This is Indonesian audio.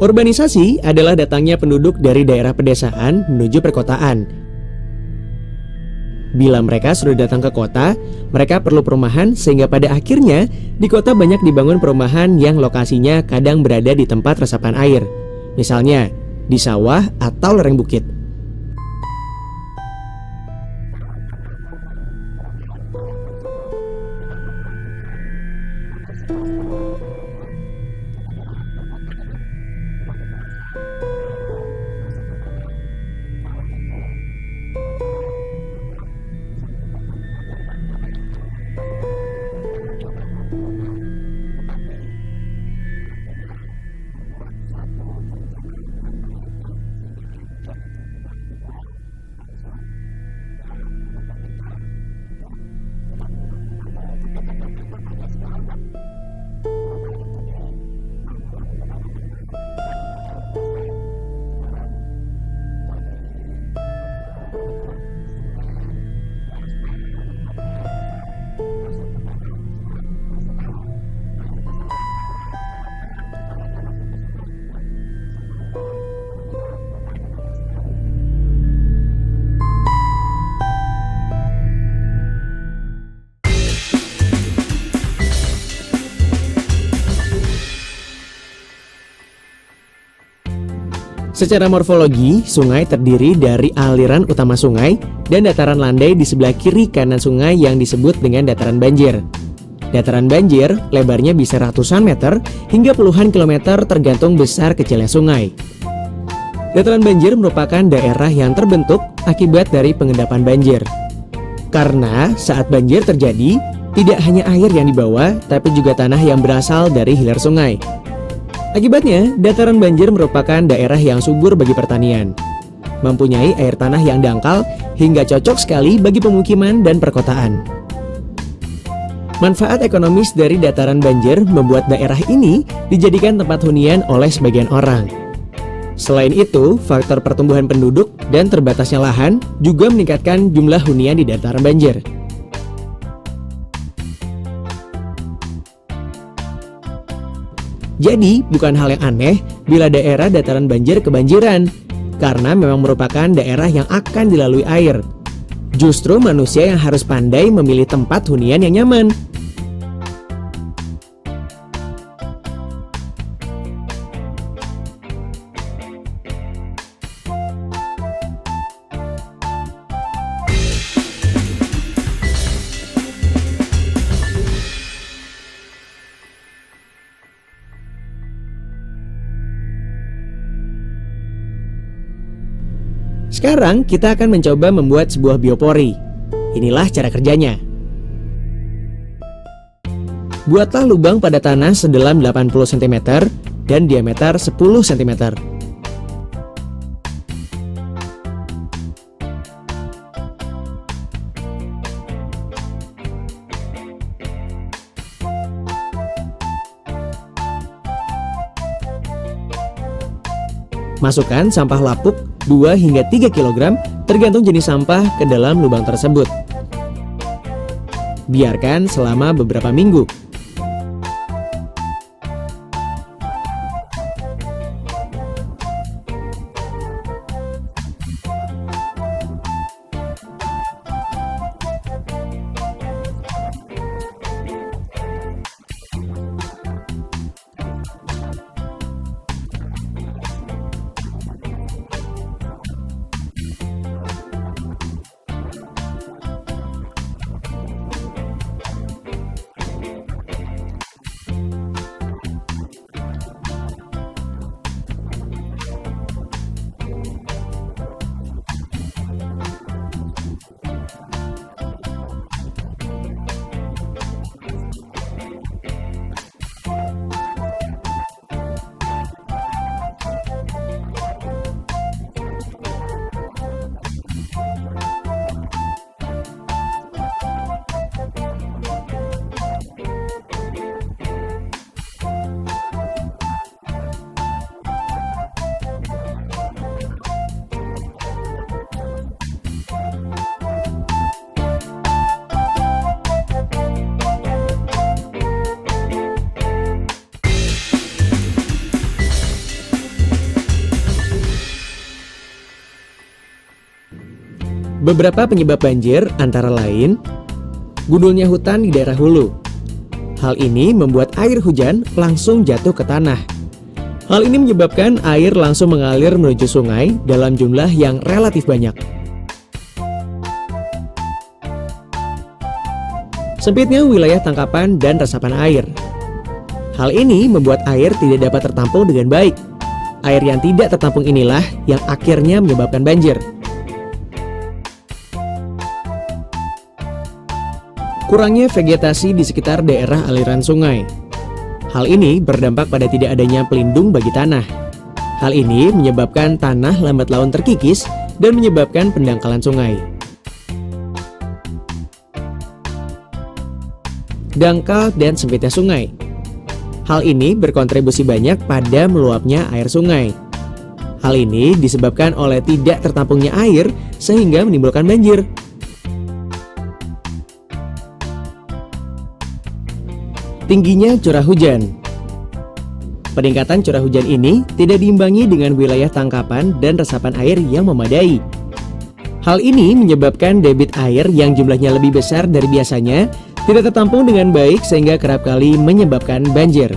Urbanisasi adalah datangnya penduduk dari daerah pedesaan menuju perkotaan. Bila mereka sudah datang ke kota, mereka perlu perumahan sehingga pada akhirnya di kota banyak dibangun perumahan yang lokasinya kadang berada di tempat resapan air. Misalnya, di sawah atau lereng bukit. Secara morfologi, sungai terdiri dari aliran utama sungai dan dataran landai di sebelah kiri kanan sungai yang disebut dengan dataran banjir. Dataran banjir lebarnya bisa ratusan meter hingga puluhan kilometer tergantung besar kecilnya sungai. Dataran banjir merupakan daerah yang terbentuk akibat dari pengendapan banjir. Karena saat banjir terjadi, tidak hanya air yang dibawa, tapi juga tanah yang berasal dari hilir sungai. Akibatnya, dataran banjir merupakan daerah yang subur bagi pertanian. Mempunyai air tanah yang dangkal hingga cocok sekali bagi pemukiman dan perkotaan. Manfaat ekonomis dari dataran banjir membuat daerah ini dijadikan tempat hunian oleh sebagian orang. Selain itu, faktor pertumbuhan penduduk dan terbatasnya lahan juga meningkatkan jumlah hunian di dataran banjir. Jadi, bukan hal yang aneh bila daerah dataran banjir kebanjiran, karena memang merupakan daerah yang akan dilalui air. Justru manusia yang harus pandai memilih tempat hunian yang nyaman. Sekarang kita akan mencoba membuat sebuah biopori. Inilah cara kerjanya. Buatlah lubang pada tanah sedalam 80 cm dan diameter 10 cm. Masukkan sampah lapuk 2 hingga 3 kg tergantung jenis sampah ke dalam lubang tersebut. Biarkan selama beberapa minggu. Beberapa penyebab banjir antara lain gundulnya hutan di daerah hulu. Hal ini membuat air hujan langsung jatuh ke tanah. Hal ini menyebabkan air langsung mengalir menuju sungai dalam jumlah yang relatif banyak. Sempitnya wilayah tangkapan dan resapan air. Hal ini membuat air tidak dapat tertampung dengan baik. Air yang tidak tertampung inilah yang akhirnya menyebabkan banjir. Kurangnya vegetasi di sekitar daerah aliran sungai. Hal ini berdampak pada tidak adanya pelindung bagi tanah. Hal ini menyebabkan tanah lambat laun terkikis dan menyebabkan pendangkalan sungai. Dangkal dan sempitnya sungai. Hal ini berkontribusi banyak pada meluapnya air sungai. Hal ini disebabkan oleh tidak tertampungnya air sehingga menimbulkan banjir. Tingginya curah hujan. Peningkatan curah hujan ini tidak diimbangi dengan wilayah tangkapan dan resapan air yang memadai. Hal ini menyebabkan debit air yang jumlahnya lebih besar dari biasanya tidak tertampung dengan baik sehingga kerap kali menyebabkan banjir.